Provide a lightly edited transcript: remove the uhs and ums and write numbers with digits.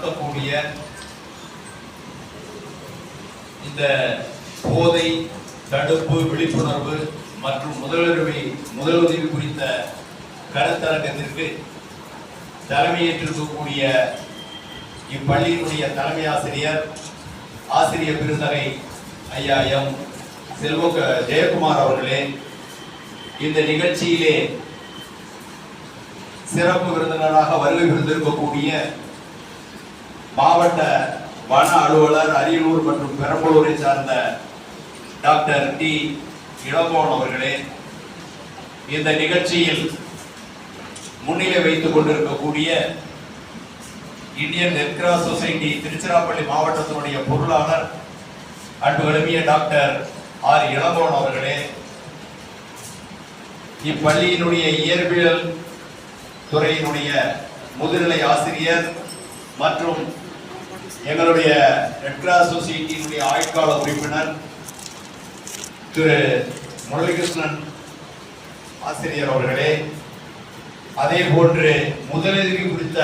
நடத்தக்கூடிய இந்த போதை தடுப்பு விழிப்புணர்வு மற்றும் முதலுதவி குறித்த கருத்தரங்கத்திற்கு தலைமையேற்றிருக்கக்கூடிய இப்பள்ளியினுடைய தலைமை ஆசிரியர் பெருந்தகை ஐயா எம் செல்வ ஜெயக்குமார் அவர்களே, இந்த நிகழ்ச்சியிலே சிறப்பு விருந்தினராக வருகை புரிந்திருக்கக்கூடிய மாவட்ட வன அலுவலர் அரியலூர் மற்றும் பெரம்பலூரை சார்ந்த டாக்டர் டி இளங்கோவன் அவர்களே, இந்த நிகழ்ச்சியில் முன்னிலை வைத்துக் கொண்டிருக்கக்கூடிய Indian red cross society Tiruchirappalli மாவட்டத்தினுடைய பொருளாளர் அன்புகளுமிய டாக்டர் ஆர் இளங்கோவன் அவர்களே, இப்பள்ளியினுடைய இயற்பியல் துறையினுடைய முதுநிலை ஆசிரியர் மற்றும் எங்களுடைய ரெட் கிராஸ் சொசைட்டியினுடைய ஆயுட்கால உறுப்பினர் திரு முரளிகிருஷ்ணன் ஆசிரியர் அவர்களே, அதே போன்று முதலுதவி குறித்த